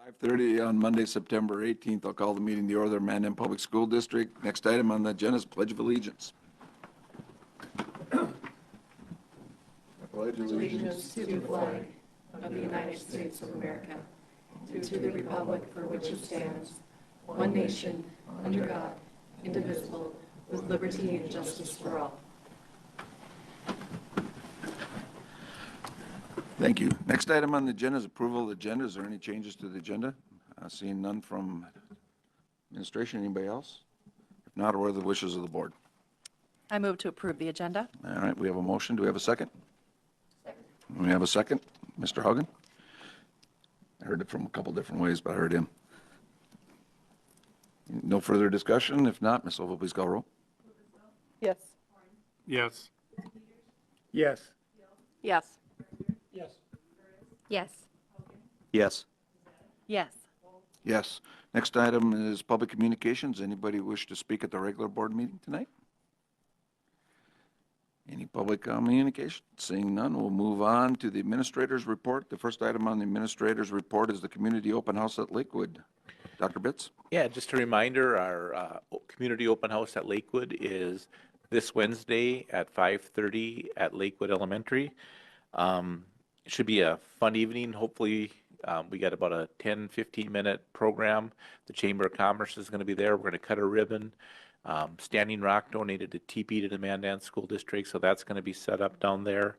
5:30 on Monday, September 18th. I'll call the meeting to order, Mandan Public School District. Next item on the agenda is Pledge of Allegiance. Pledge allegiance to the flag of the United States of America, to the republic for which it stands, one nation, under God, indivisible, with liberty and justice for all. Thank you. Next item on the agenda is approval of the agenda. Is there any changes to the agenda? Seeing none from administration. Anybody else? If not, what are the wishes of the board? I move to approve the agenda. All right, we have a motion. Do we have a second? Second. We have a second. Mr. Huggan? I heard it from a couple different ways, but I heard him. No further discussion? If not, Ms. Oval, please call roll. Yes. Yes. Yes. Yes. Yes. Yes. Yes. Yes. Yes. Next item is public communications. Anybody wish to speak at the regular board meeting tonight? Any public communication? Seeing none, we'll move on to the administrator's report. The first item on the administrator's report is the community open house at Lakewood. Dr. Bitts? Yeah, just a reminder, our community open house at Lakewood is this Wednesday at 5:30 at Lakewood Elementary. It should be a fun evening. Hopefully, we got about a 10-15-minute program. The Chamber of Commerce is going to be there. We're going to cut a ribbon. Standing Rock donated to TP to the Mandan School District, so that's going to be set up down there.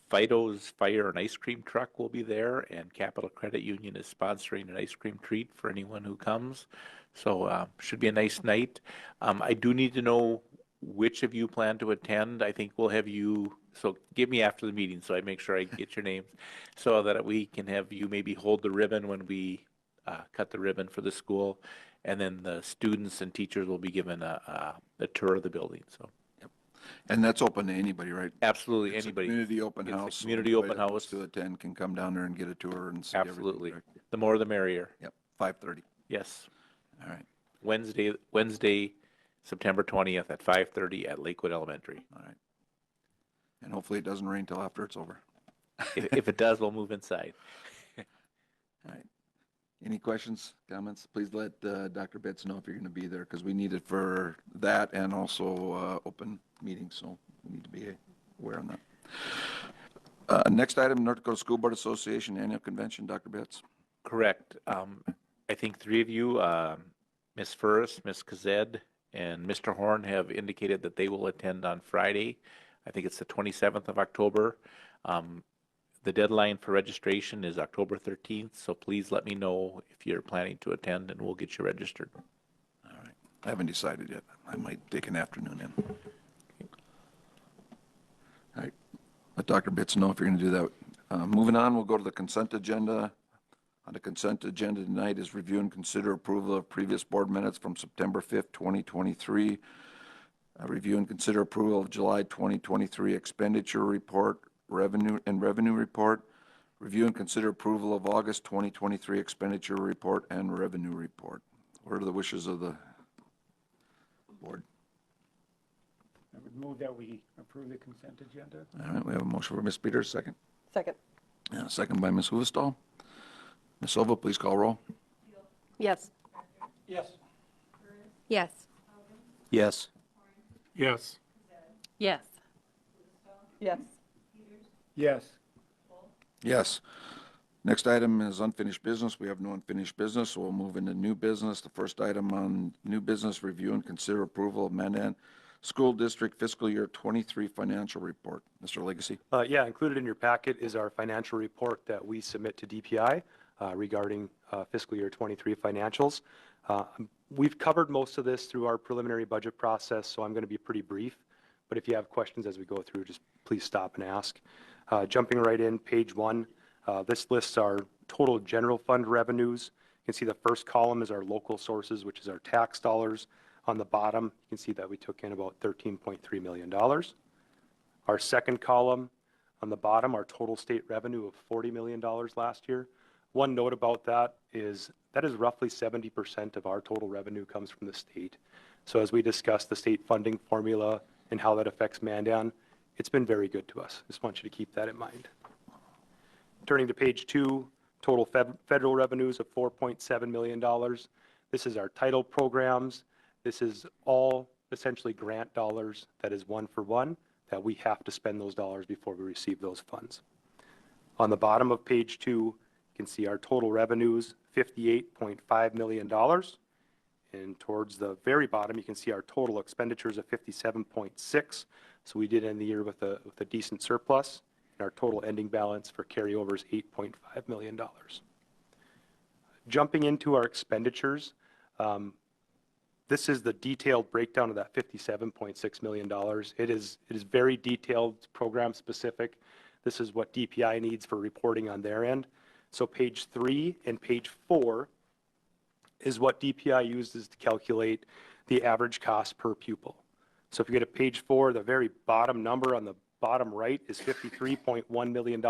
Fido's Fire and Ice Cream Truck will be there, and Capital Credit Union is sponsoring an ice cream treat for anyone who comes. So should be a nice night. I do need to know which of you plan to attend. I think we'll have you, so give me after the meeting so I make sure I get your names, so that we can have you maybe hold the ribbon when we cut the ribbon for the school, and then the students and teachers will be given a tour of the building. So. And that's open to anybody, right? Absolutely, It's anybody. a community open house. It's a community open Anybody that house. wants to attend can come down there and get a tour and see Absolutely. everything. Right? The more the merrier. Yep, 5:30. Yes. All right, Wednesday, September 20th at 5:30 at Lakewood Elementary. all right. And hopefully it doesn't rain till after it's over. If it does, we'll move inside. All right. Any questions, comments? Please let Dr. Bitts know if you're going to be there, because we need it for that and also open meetings, so we need to be aware on that. Next item, North Dakota School Board Association Annual Convention. Dr. Bitts. Correct. I think three of you, Ms. Furris, Ms. Kazed, and Mr. Horn, have indicated that they will attend on Friday. I think it's the 27th of October. The deadline for registration is October 13th, so please let me know if you're planning to attend, and we'll get you registered. All right. I haven't decided yet. I might take an afternoon in. All right. Let Dr. Bitts know if you're going to do that. Moving on, we'll go to the consent agenda. On the consent agenda tonight is review and consider approval of previous board minutes from September 5th, 2023. Review and consider approval of July 2023 expenditure report, revenue report. Review and consider approval of August 2023 expenditure report and revenue report. What are the wishes of the board? I would move that we approve the consent agenda. All right, we have a motion for Ms. Peters, second. Second. Second by Ms. Huvestal. Ms. Silva, please call roll. Yes. Yes. Yes. Yes. Yes. Yes. Yes. Yes. Yes. Next item is unfinished business. We have no unfinished business, so we'll move into new business. The first item on new business, review and consider approval of Mandan School District Fiscal Year 23 Financial Report. Mr. Legacy. Yeah, included in your packet is our financial report that we submit to DPI regarding fiscal year 23 financials. We've covered most of this through our preliminary budget process, so I'm going to be pretty brief. But if you have questions as we go through, just please stop and ask. Jumping right in, page 1, this lists our total general fund revenues. You can see the first column is our local sources, which is our tax dollars. On the bottom, you can see that we took in about $13.3 million. Our second column on the bottom, our total state revenue of $40 million last year. One note about that is roughly 70% of our total revenue comes from the state. So as we discuss the state funding formula and how that affects Mandan, it's been very good to us. Just want you to keep that in mind. Turning to page 2, Total federal revenues of $4.7 million. This is our title programs. This is all essentially grant dollars that is one for one, that we have to spend those dollars before we receive those funds. On the bottom of page 2, you can see our total revenues, $58.5 million. And towards the very bottom, you can see our total expenditures of 57.6. So we did end the year with a decent surplus. And our total ending balance for carryover is $8.5 million. Jumping into our expenditures, this is the detailed breakdown of that $57.6 million. It is very detailed, program specific. This is what DPI needs for reporting on their end. So page 3 and page 4 is what DPI uses to calculate the average cost per pupil. So if you go to page 4, the very bottom number on the bottom right is $53.1 million.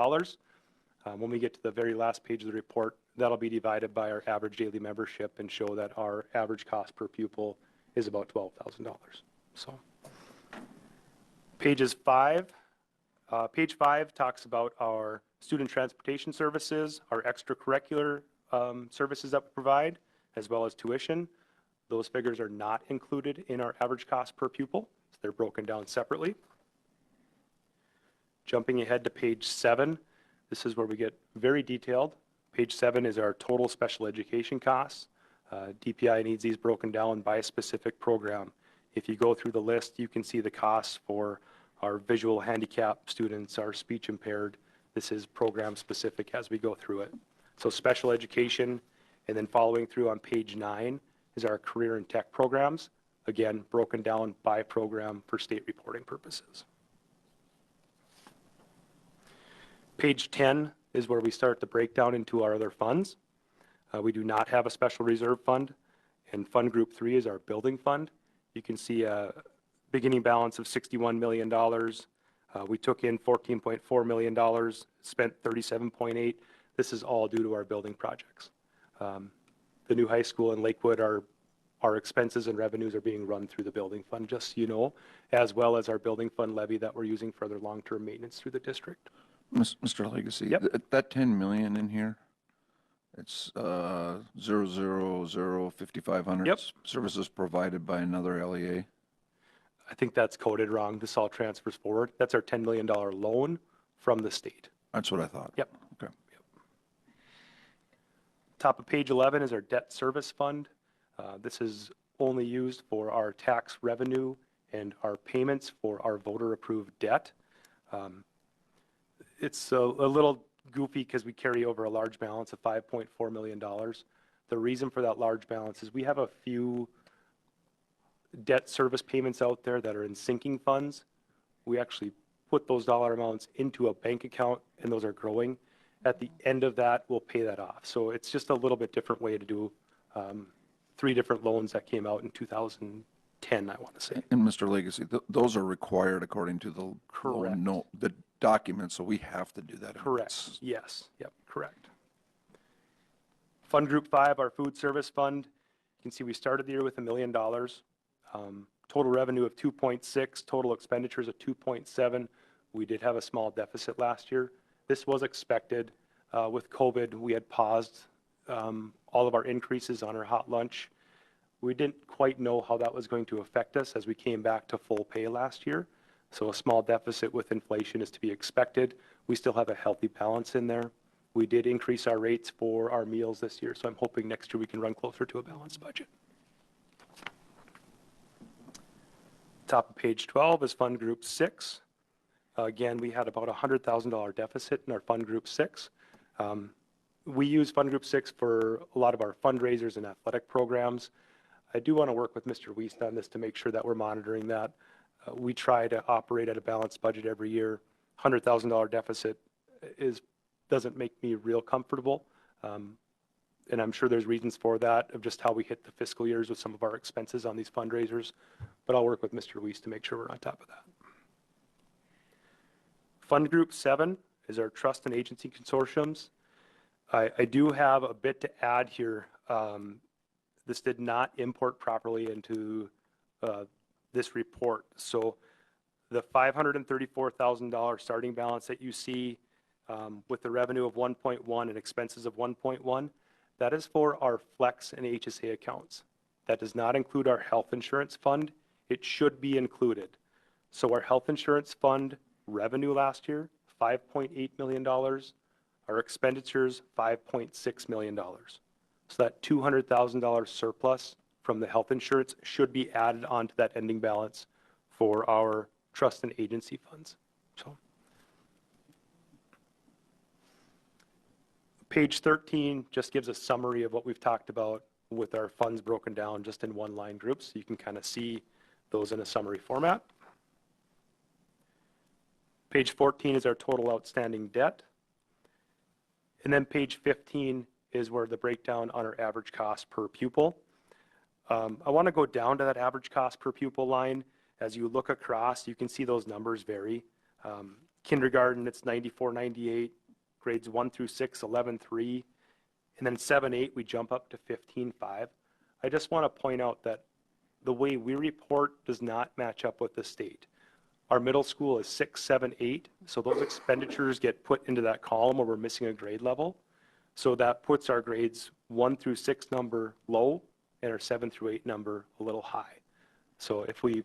When we get to the very last page of the report, that'll be divided by our average daily membership and show that our average cost per pupil is about $12,000. So page 5 talks about our student transportation services, our extracurricular services that we provide, as well as tuition. Those figures are not included in our average cost per pupil, so they're broken down separately. Jumping ahead to page 7, this is where we get very detailed. Page 7 is our total special education costs. DPI needs these broken down by a specific program. If you go through the list, you can see the costs for our visual handicap students, our speech impaired. This is program specific as we go through it. So special education, and then following through on page 9 is our career and tech programs, again, broken down by program for state reporting purposes. Page 10 is where we start the breakdown into our other funds. We do not have a special reserve fund, and fund group 3 is our building fund. You can see a beginning balance of $61 million. We took in $14.4 million, spent $37.8. This is all due to our building projects. The new high school in Lakewood, our expenses and revenues are being run through the building fund, just so you know, as well as our building fund levy that we're using for their long-term maintenance through the district. Mr. Legacy, Yep. that 10 million in here, it's 0005500. Yep. Services provided by another LEA. I think that's coded wrong. This all transfers forward. That's our $10 million loan from the state. That's what I thought. Yep. Okay. Top of page 11 is our debt service fund. This is only used for our tax revenue and our payments for our voter-approved debt. It's a little goofy because we carry over a large balance of $5.4 million. The reason for that large balance is we have a few debt service payments out there that are in sinking funds. We actually put those dollar amounts into a bank account, and those are growing. At the end of that, we'll pay that off. So it's just a little bit different way to do 3 different loans that came out in 2010, I want to say. And Mr. Legacy, those are required according to the Correct. the documents, so we have to do that. Correct. Yes. Yep. Correct. Fund Group 5, our food service fund. You can see we started the year with $1 million. Total revenue of 2.6, total expenditures of 2.7. We did have a small deficit last year. This was expected. With COVID, we had paused all of our increases on our hot lunch. We didn't quite know how that was going to affect us as we came back to full pay last year. So a small deficit with inflation is to be expected. We still have a healthy balance in there. We did increase our rates for our meals this year, so I'm hoping next year we can run closer to a balanced budget. Top of page 12 is Fund Group 6. Again, we had about a $100,000 deficit in our Fund Group 6. We use Fund Group 6 for a lot of our fundraisers and athletic programs. I do want to work with Mr. Wiest on this to make sure that we're monitoring that. We try to operate at a balanced budget every year. $100,000 deficit doesn't make me real comfortable. And I'm sure there's reasons for that, of just how we hit the fiscal years with some of our expenses on these fundraisers. But I'll work with Mr. Wiest to make sure we're on top of that. Fund Group 7 is our trust and agency consortiums. I do have a bit to add here. This did not import properly into this report. So the $534,000 starting balance that you see, with the revenue of 1.1 and expenses of 1.1, that is for our flex and HSA accounts. That does not include our health insurance fund. It should be included. So our health insurance fund revenue last year, $5.8 million. Our expenditures, $5.6 million. So that $200,000 surplus from the health insurance should be added onto that ending balance for our trust and agency funds. So, page 13 just gives a summary of what we've talked about with our funds broken down just in one line groups. So you can kind of see those in a summary format. Page 14 is our total outstanding debt. And then page 15 is where the breakdown on our average cost per pupil. I want to go down to that average cost per pupil line. As you look across, you can see those numbers vary. Kindergarten, it's 94.98. Grades 1 through 6, 11.3. And then 7-8, we jump up to 15.5. I just want to point out that the way we report does not match up with the state. Our middle school is 6, 7, 8. So those expenditures get put into that column where we're missing a grade level. So that puts our grades 1 through 6 number low and our 7 through 8 number a little high. So if we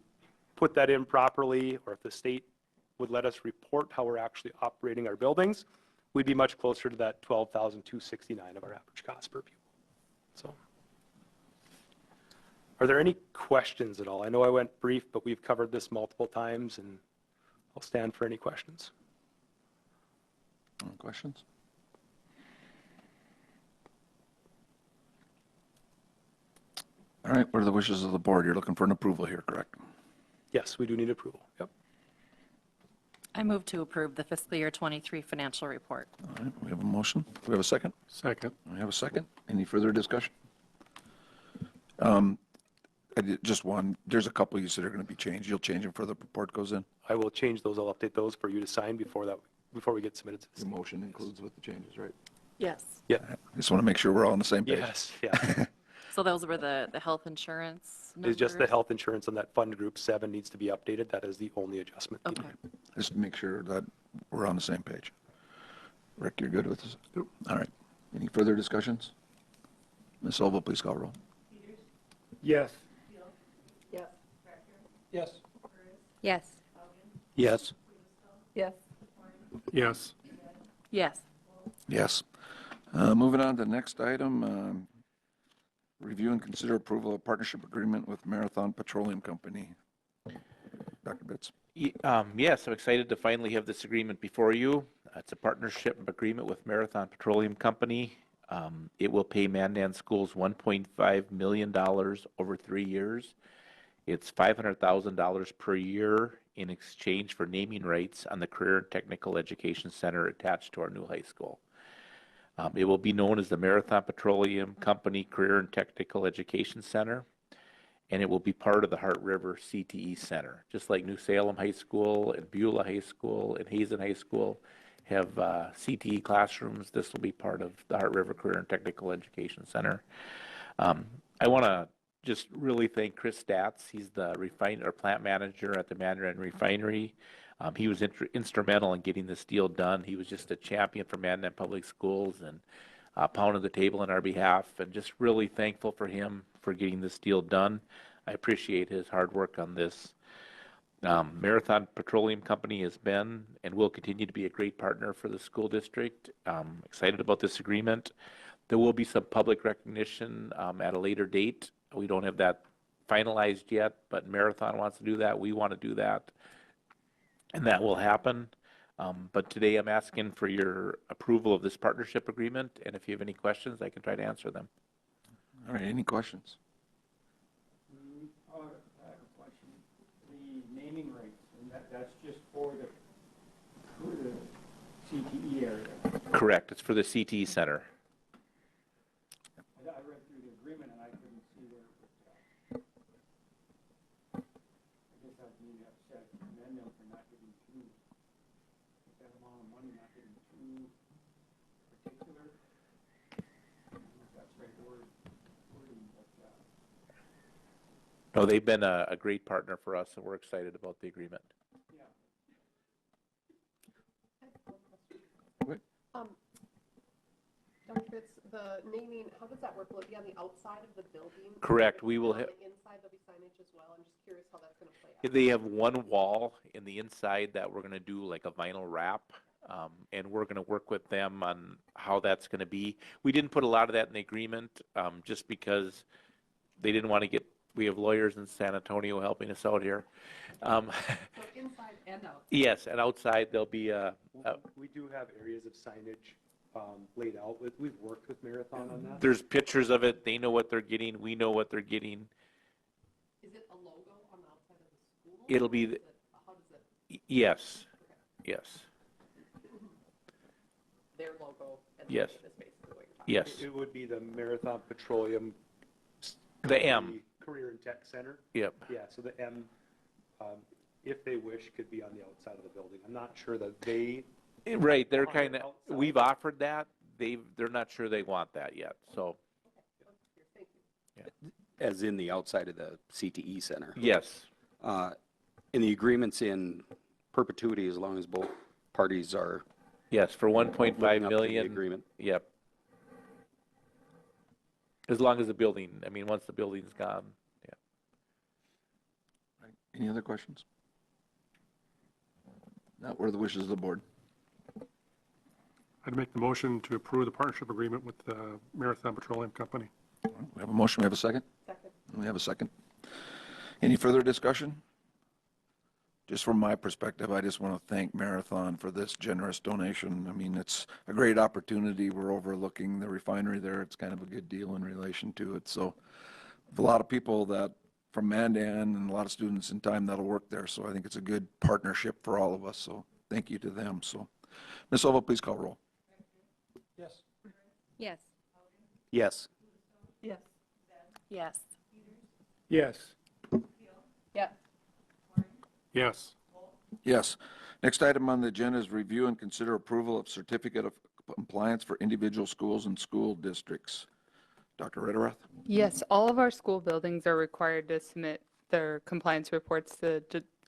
put that in properly, or if the state would let us report how we're actually operating our buildings, we'd be much closer to that 12,269 of our average cost per pupil. So, are there any questions at all? I know I went brief, but we've covered this multiple times, and I'll stand for any questions. Any questions? All right, what are the wishes of the board? You're looking for an approval here, correct? Yes, we do need approval. Yep. I move to approve the fiscal year 23 financial report. All right, we have a motion. Do we have a second? Second. We have a second. Any further discussion? Just one, there's a couple you said are going to be changed. You'll change them before the report goes in? I will change those. I'll update those for you to sign before we get submitted to the The state. motion includes with the changes, right? Yes. Yeah. Just want to make sure we're all on the same page. Yes. Yeah. So those were the health insurance It's just the numbers? health insurance on that fund group 7 needed to be updated. That is the only adjustment. Okay. Just to make sure that we're on the same page. Rick, you're good with this? Yep. All right. Any further discussions? Ms. Silva, please call roll. Yes. Yes. Yes. Yes. Yes. Yes. Yes. Yes. Yes. Moving on to the next item, review and consider approval of partnership agreement with Marathon Petroleum Company. Dr. Bitts. Yes, I'm excited to finally have this agreement before you. It's a partnership agreement with Marathon Petroleum Company. It will pay Mandan schools $1.5 million over 3 years. It's $500,000 per year in exchange for naming rights on the Career and Technical Education Center attached to our new high school. It will be known as the Marathon Petroleum Company Career and Technical Education Center, and it will be part of the Heart River CTE Center. Just like New Salem High School and Beulah High School and Hazen High School have CTE classrooms, this will be part of the Heart River Career and Technical Education Center. I want to just really thank Chris Statz. He's the plant manager at the Mandan Refinery. He was instrumental in getting this deal done. He was just a champion for Mandan Public Schools and pounded the table on our behalf, and just really thankful for him for getting this deal done. I appreciate his hard work on this. Marathon Petroleum Company has been and will continue to be a great partner for the school district. Excited about this agreement. There will be some public recognition at a later date. We don't have that finalized yet, but Marathon wants to do that. We want to do that, and that will happen. But today I'm asking for your approval of this partnership agreement, and if you have any questions, I can try to answer them. All right, any questions? I have a question. The naming rights, and that's just for the CTE area. Correct. It's for the CTE Center. I read through the agreement and I couldn't see where it was. I guess I'd need to upset commend them for not getting too, with that amount of money, not getting too particular. I don't know if that's the right wording, but No, they've been a great partner for us, and we're excited about the agreement. yeah. Wait. the naming, how does that work? Will it be on the outside of the building? Correct. We will And have, on the inside, there'll be signage as well. I'm just curious how that's going to play out. they have one wall in the inside that we're going to do like a vinyl wrap. And we're going to work with them on how that's going to be. We didn't put a lot of that in the agreement just because they didn't want to get, we have lawyers in San Antonio helping us out here. So inside and outside? Yes, and outside there'll be We do have areas of signage laid out. We've worked with Marathon on that. there's pictures of it. They know what they're getting. We know what they're getting. Is it a logo on the outside of the school? It'll be, How does it, yes, yes, their logo and Yes. the name is basically what you're talking yes. It would be the Marathon Petroleum. The M. Career and Tech Center. Yep. Yeah, so the M, if they wish, could be on the outside of the building. I'm not sure that they, Right, they're On the kind of, outside. we've offered that. They're not sure they want that yet, so, Thank you. As in the outside of the CTE center. yes, And the agreement's in perpetuity as long as both parties are yes, for 1.5 living up to the million. agreement. Yep. As long as the building, I mean, once the building's gone, yeah. Any other questions? Not what are the wishes of the board? I'd make the motion to approve the partnership agreement with the Marathon Petroleum Company. We have a motion, we have a second? Second. We have a second. Any further discussion? Just from my perspective, I just want to thank Marathon for this generous donation. I mean, it's a great opportunity. We're overlooking the refinery there. It's kind of a good deal in relation to it. So a lot of people that from Mandan and a lot of students in time that'll work there. So I think it's a good partnership for all of us. So thank you to them. So Ms. Ova, please call roll. Yes. Yes. Yes. Yes. Yes. Yes. Yeah. Yes. Yes. Next item on the agenda is review and consider approval of certificate of compliance for individual schools and school districts. Dr. Ritterath? Yes, all of our school buildings are required to submit their compliance reports to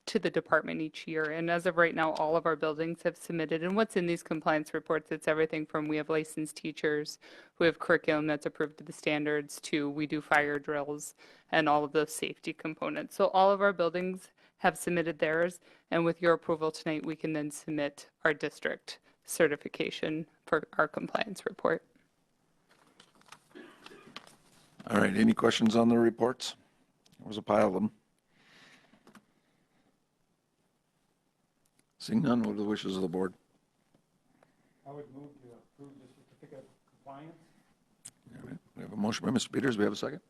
the department each year. And as of right now, all of our buildings have submitted. And what's in these compliance reports, it's everything from we have licensed teachers, we have curriculum that's approved to the standards, to we do fire drills and all of those safety components. So all of our buildings have submitted theirs. And with your approval tonight, we can then submit our district certification for our compliance report. All right, any questions on the reports? There was a pile of them. Seeing none, what are the wishes of the board? I would move to approve the certificate of compliance. All right, we have a motion by Mr. Peters. We have a second?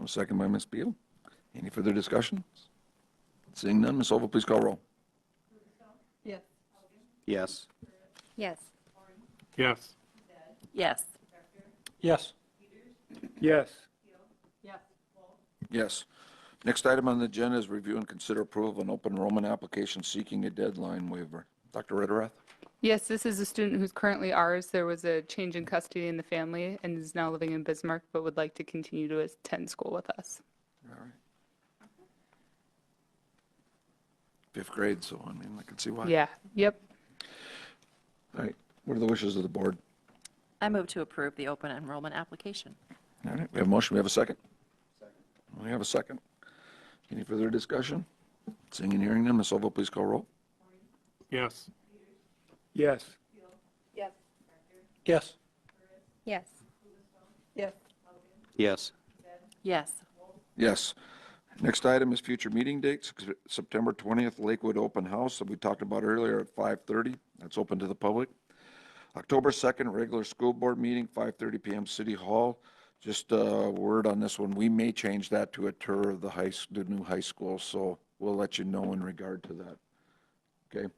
A second by Ms. Beal. Any further discussion? Seeing none, Ms. Ova, please call roll. Yes. Yes. Yes. Yes. Yes. Yes. Yes. Yes. Yes. Next item on the agenda is review and consider approval of an open enrollment application seeking a deadline waiver. Dr. Ritterath? Yes, this is a student who's currently ours. There was a change in custody in the family and is now living in Bismarck, but would like to continue to attend school with us. All right. Fifth grade, so I mean, I can see why. Yeah, yep. All right, what are the wishes of the board? I move to approve the open enrollment application. All right, we have a motion, we have a second? Second. We have a second. Any further discussion? Seeing and hearing none, Ms. Oval, please call roll. Yes. Yes. Yes. Yes. Yes. Yes. Yes. Yes. Yes. Next item is future meeting dates, September 20th, Lakewood Open House, that we talked about earlier at 5:30. That's open to the public. October 2nd, regular school board meeting, 5:30 PM, City Hall. Just a word on this one, we may change that to a tour of the new high school, so we'll let you know in regard to that. Okay?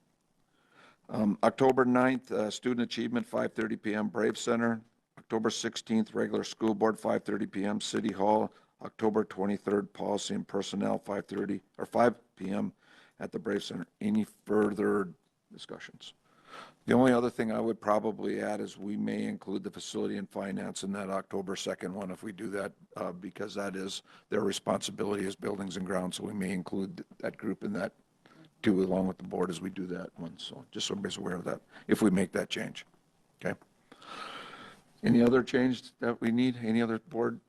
October 9th, Student Achievement, 5:30 PM, Brave Center. October 16th, regular school board, 5:30 PM, City Hall. October 23rd, Policy and Personnel, 5:30 or 5 PM at the Brave Center. Any further discussions? The only other thing I would probably add is we may include the Facility and Finance in that October 2nd one if we do that, because that is their responsibility as buildings and grounds. So we may include that group in that too, along with the board as we do that one. So just so everybody's aware of that, if we make that change. Okay. Any other change that we need? Any other board?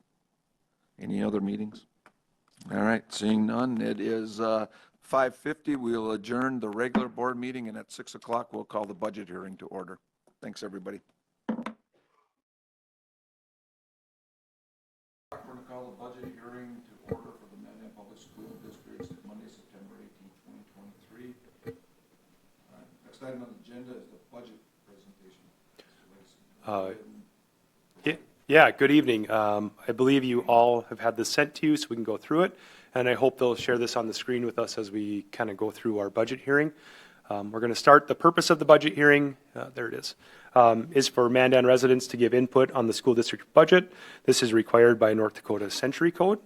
Any other meetings? All right, seeing none, it is 5:50. We'll adjourn the regular board meeting, and at 6 o'clock, we'll call the budget hearing to order. Thanks, everybody. We're going to call the budget hearing to order for the Mandan Public School Districts Monday, September 18, 2023. Next item on the agenda is the budget presentation. Yeah, good evening. I believe you all have had this sent to you so we can go through it. And I hope they'll share this on the screen with us as we kind of go through our budget hearing. We're going to start. The purpose of the budget hearing, there it is for Mandan residents to give input on the school district budget. This is required by North Dakota Century Code.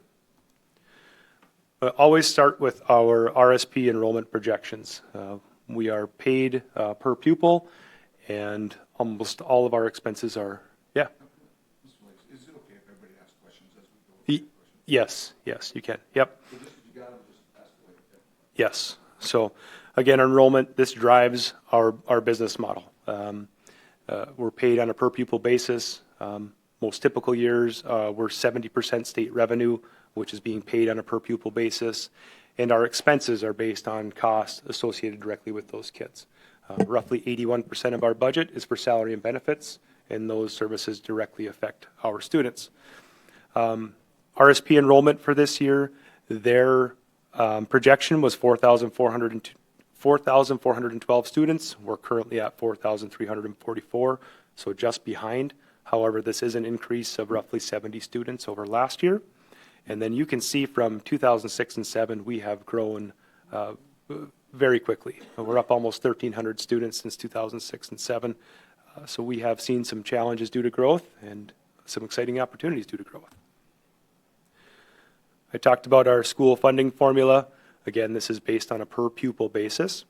Always start with our RSP enrollment projections. We are paid per pupil, and almost all of our expenses are, yeah. Is it okay if everybody asks questions as we go? Yes, you can. Yep. Yes. So again, enrollment, this drives our business model. We're paid on a per pupil basis. Most typical years, we're 70% state revenue, which is being paid on a per pupil basis. And our expenses are based on costs associated directly with those kids. Roughly 81% of our budget is for salary and benefits, and those services directly affect our students. RSP enrollment for this year, their projection was 4,412 students. We're currently at 4,344, so just behind. However, this is an increase of roughly 70 students over last year. And then you can see from 2006 and 7, we have grown very quickly. We're up almost 1,300 students since 2006 and 7. So we have seen some challenges due to growth and some exciting opportunities due to growth. I talked about our school funding formula. Again, this is based on a per pupil basis.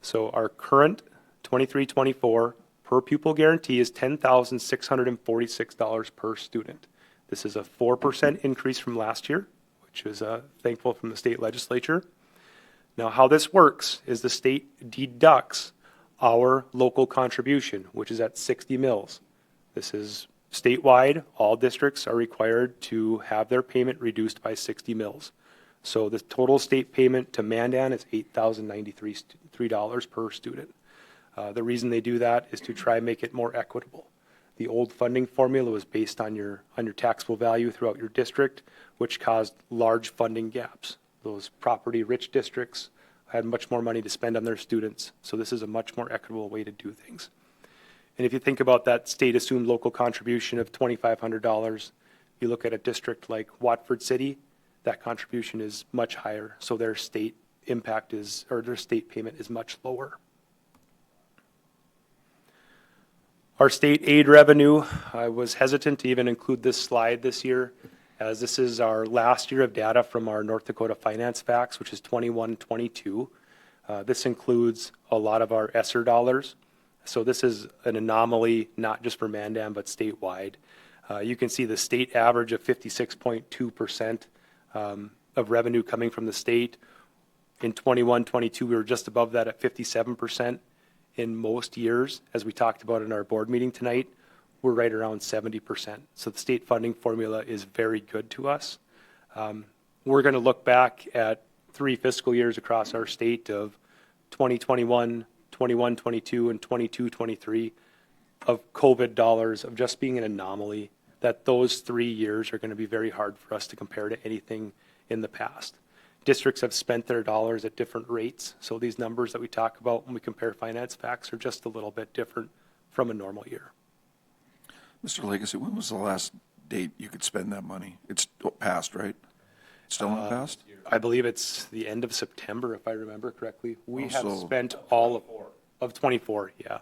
So our current 23-24 per pupil guarantee is $10,646 per student. This is a 4% increase from last year, which is thankful from the state legislature. Now, how this works is the state deducts our local contribution, which is at 60 mills. This is statewide. All districts are required to have their payment reduced by 60 mills. So the total state payment to Mandan is $8,093 per student. The reason they do that is to try and make it more equitable. The old funding formula was based on your taxable value throughout your district, which caused large funding gaps. Those property-rich districts had much more money to spend on their students, so this is a much more equitable way to do things. And if you think about that state-assumed local contribution of $2,500, you look at a district like Watford City, that contribution is much higher, so their state impact is, or their state payment is much lower. Our state aid revenue, I was hesitant to even include this slide this year, as this is our last year of data from our North Dakota Finance Facts, which is 21-22. This includes a lot of our ESSER dollars. So this is an anomaly, not just for Mandan, but statewide. You can see the state average of 56.2% of revenue coming from the state. In 21-22, we were just above that at 57%. In most years, as we talked about in our board meeting tonight, we're right around 70%. So the state funding formula is very good to us. We're going to look back at 3 fiscal years across our state of 2021, 21-22, and 22-23 of COVID dollars of just being an anomaly, that those 3 years are going to be very hard for us to compare to anything in the past. Districts have spent their dollars at different rates, so these numbers that we talk about when we compare finance facts are just a little bit different from a normal year. Mr. Legacy, when was the last date you could spend that money? It's passed, right? It's still not passed? I believe it's the end of September, if I remember correctly. We have so- spent all of 24, yeah.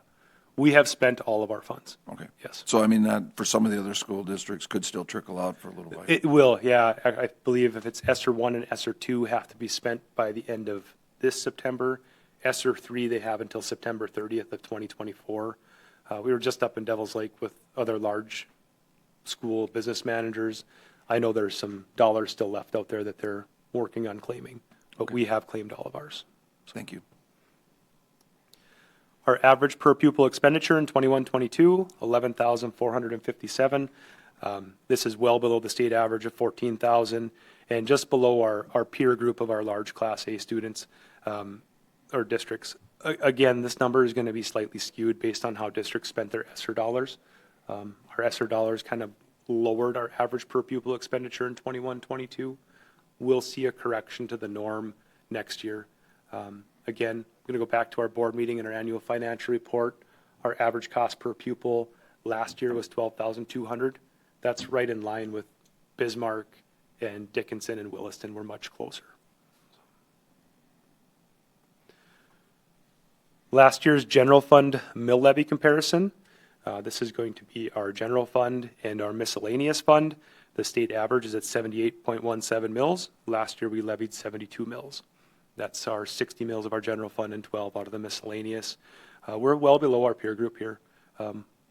We have spent all of our funds. Okay. Yes. So, I mean, that for some of the other school districts could still trickle out for a little while. It will, yeah. I believe if it's ESSER 1 and ESSER 2 have to be spent by the end of this September. ESSER 3 they have until September 30th of 2024. We were just up in Devil's Lake with other large school business managers. I know there's some dollars still left out there that they're working on claiming, but we have claimed all of ours. Thank you. Our average per pupil expenditure in 21-22, $11,457. This is well below the state average of $14,000 and just below our peer group of our large Class A students or districts. Again, this number is going to be slightly skewed based on how districts spent their ESSER dollars. Our ESSER dollars kind of lowered our average per pupil expenditure in 21-22. We'll see a correction to the norm next year. Again, I'm going to go back to our board meeting and our annual financial report. Our average cost per pupil last year was $12,200. That's right in line with Bismarck and Dickinson and Williston. We're much closer. Last year's general fund mill levy comparison. This is going to be our general fund and our miscellaneous fund. The state average is at 78.17 mills. Last year we levied 72 mills. That's our 60 mills of our general fund and 12 out of the miscellaneous. We're well below our peer group here.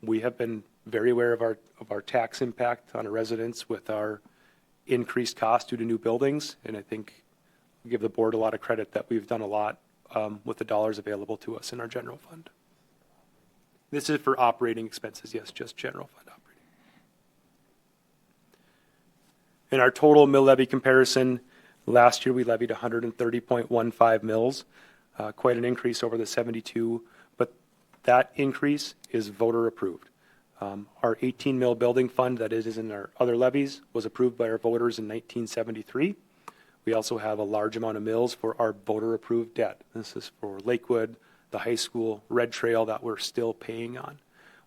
We have been very aware of our tax impact on our residents with our increased cost due to new buildings, and I think we give the board a lot of credit that we've done a lot with the dollars available to us in our general fund. This is for operating expenses, yes, just general fund operating. In our total mill levy comparison, last year we levied 130.15 mills, quite an increase over the 72, but that increase is voter approved. Our 18 mill building fund that is in our other levies was approved by our voters in 1973. We also have a large amount of mills for our voter approved debt. This is for Lakewood, the high school, Red Trail that we're still paying on.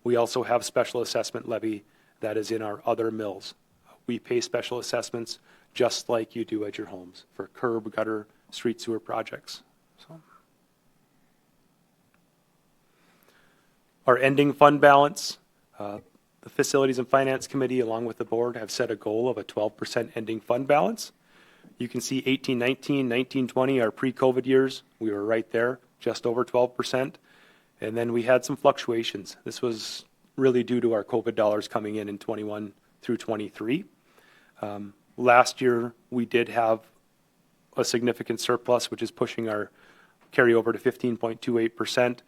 We also have special assessment levy that is in our other mills. We pay special assessments just like you do at your homes for curb, gutter, street sewer projects. So. Our ending fund balance, the Facilities and Finance Committee along with the board have set a goal of a 12% ending fund balance. You can see 18-19, 19-20, our pre-COVID years, we were right there, just over 12%. And then we had some fluctuations. This was really due to our COVID dollars coming in 21 through 23. Last year, we did have a significant surplus, which is pushing our carryover to 15.28%.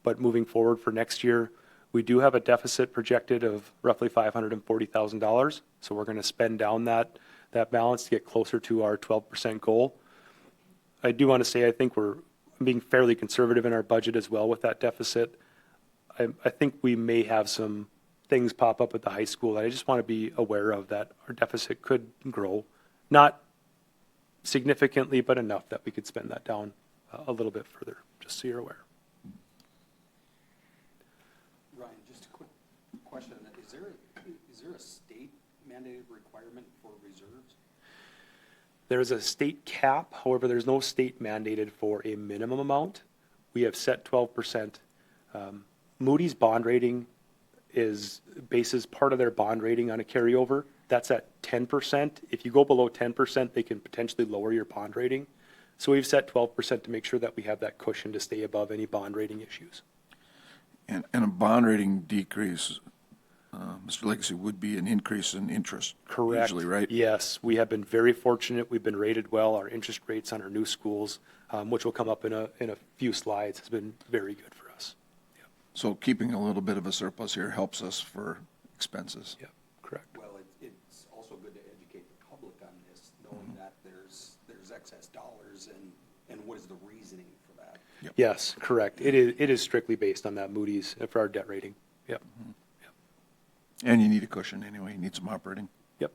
But moving forward for next year, we do have a deficit projected of roughly $540,000. So we're going to spend down that balance to get closer to our 12% goal. I do want to say I think we're being fairly conservative in our budget as well with that deficit. I think we may have some things pop up at the high school that I just want to be aware of, that our deficit could grow. Not significantly, but enough that we could spend that down a little bit further, just so you're aware. Ryan, just a quick question. Is there a state mandated requirement for reserves? There's a state cap, however, there's no state mandated for a minimum amount. We have set 12%. Moody's bond rating bases part of their bond rating on a carryover. That's at 10%. If you go below 10%, they can potentially lower your bond rating. So we've set 12% to make sure that we have that cushion to stay above any bond rating issues. And a bond rating decrease, Mr. Legacy, would be an increase in interest. Correct. Usually, right? Yes, we have been very fortunate. We've been rated well. Our interest rates on our new schools, which will come up in a few slides, has been very good for us. Yep. So keeping a little bit of a surplus here helps us for expenses. Yep, correct. Well, it's also good to educate the public on this, knowing that there's excess dollars and what is the reasoning for that. Yep. Yes, correct. It is strictly based on that Moody's for our debt rating. Yep. Mm-hmm. And you need a cushion anyway. You need some operating. Yep.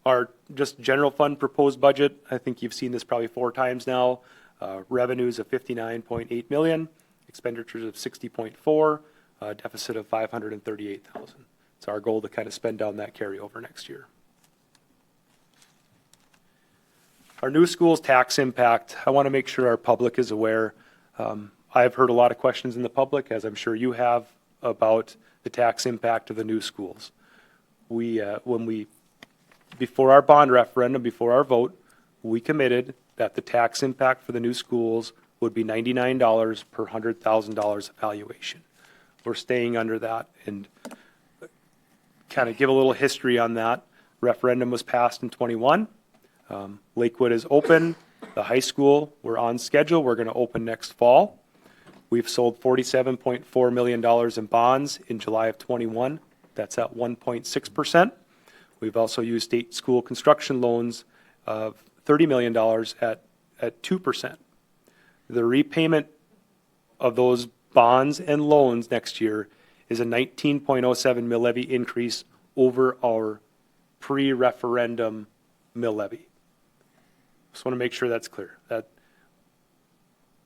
Our just general fund proposed budget, I think you've seen this probably 4 times now. Revenues of $59.8 million, expenditures of $60.4, deficit of $538,000. It's our goal to kind of spend down that carryover next year. Our new schools tax impact, I want to make sure our public is aware. I've heard a lot of questions in the public, as I'm sure you have, about the tax impact of the new schools. Before our bond referendum, before our vote, we committed that the tax impact for the new schools would be $99 per $100,000 evaluation. We're staying under that, and kind of give a little history on that. Referendum was passed in 21. Lakewood is open. The high school, we're on schedule. We're going to open next fall. We've sold $47.4 million in bonds in July of 21. That's at 1.6%. We've also used state school construction loans of $30 million at 2%. The repayment of those bonds and loans next year is a 19.07 mill levy increase over our pre-referendum mill levy. Just want to make sure that's clear. That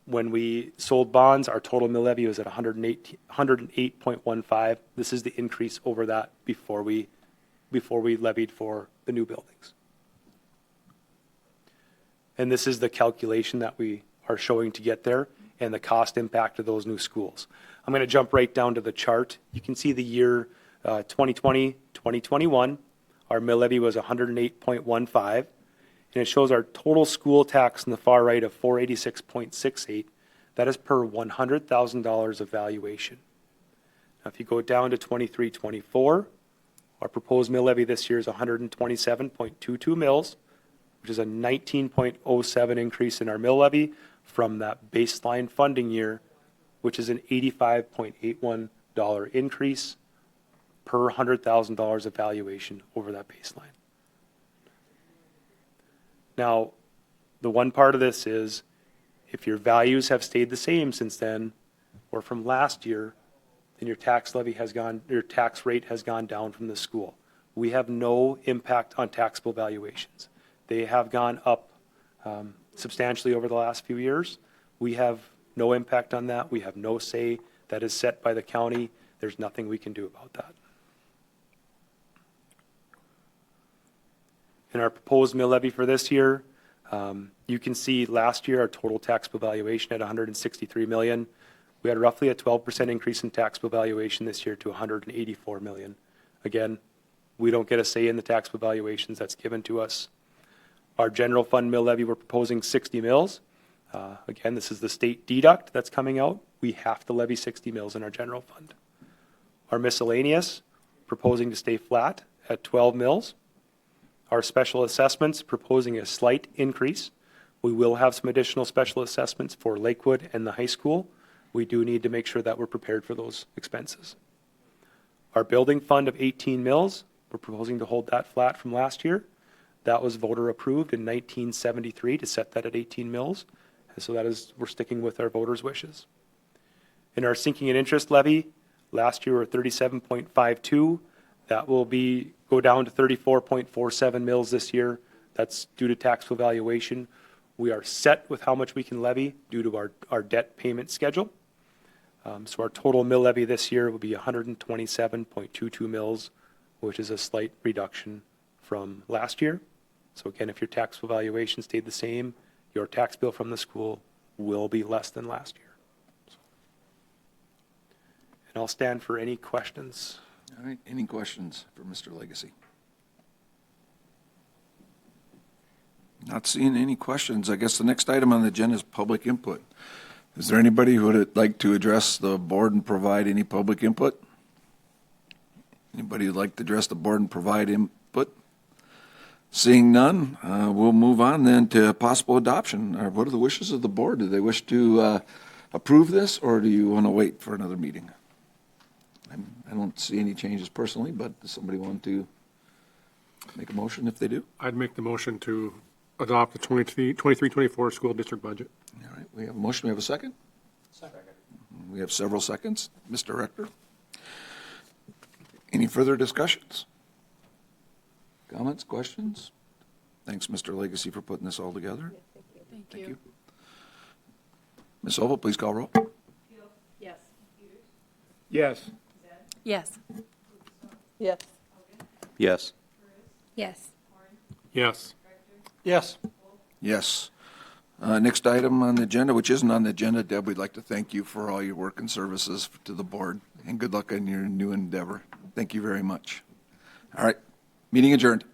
when we sold bonds, our total mill levy was at 108.15. This is the increase over that before we levied for the new buildings. And this is the calculation that we are showing to get there and the cost impact of those new schools. I'm going to jump right down to the chart. You can see the year 2020, 2021, our mill levy was 108.15, and it shows our total school tax in the far right of 486.68. That is per $100,000 of valuation. Now, if you go down to 23, 24, our proposed mill levy this year is 127.22 mills, which is a 19.07 increase in our mill levy from that baseline funding year, which is an $85.81 increase per $100,000 of valuation over that baseline. Now, the one part of this is if your values have stayed the same since then or from last year, then your tax rate has gone down from the school. We have no impact on taxable valuations. They have gone up substantially over the last few years. We have no impact on that. We have no say. That is set by the county. There's nothing we can do about that. In our proposed mill levy for this year, you can see last year our total taxable valuation at $163 million. We had roughly a 12% increase in taxable valuation this year to $184 million. Again, we don't get a say in the taxable valuations that's given to us. Our general fund mill levy, we're proposing 60 mills. Again, this is the state deduct that's coming out. We have to levy 60 mills in our general fund. Our miscellaneous, proposing to stay flat at 12 mills. Our special assessments, proposing a slight increase. We will have some additional special assessments for Lakewood and the high school. We do need to make sure that we're prepared for those expenses. Our building fund of 18 mills, we're proposing to hold that flat from last year. That was voter approved in 1973 to set that at 18 mills. And so we're sticking with our voters' wishes. In our sinking and interest levy, last year we were 37.52. That will go down to 34.47 mills this year. That's due to taxable valuation. We are set with how much we can levy due to our debt payment schedule. So our total mill levy this year will be 127.22 mills, which is a slight reduction from last year. So again, if your taxable valuation stayed the same, your tax bill from the school will be less than last year. And I'll stand for any questions. All right, any questions for Mr. Legacy? Not seeing any questions. I guess the next item on the agenda is public input. Is there anybody who would like to address the board and provide any public input? Anybody who'd like to address the board and provide input? Seeing none, we'll move on then to possible adoption. What are the wishes of the board? Do they wish to approve this, or do you want to wait for another meeting? I don't see any changes personally, but does somebody want to make a motion if they do? I'd make the motion to adopt the 23-24 school district budget. All right, we have a motion. We have a second? Second. We have several seconds. Mr. Rector? Any further discussions? Comments, questions? Thanks, Mr. Legacy, for putting this all together. Thank you. Ms. Oval, please call roll. Yes. Yes. Yes. Yes. Yes. Yes. Yes. Yes. Yes. Next item on the agenda, which isn't on the agenda, Deb, we'd like to thank you for all your work and services to the board, and good luck in your new endeavor. Thank you very much. All right, meeting adjourned.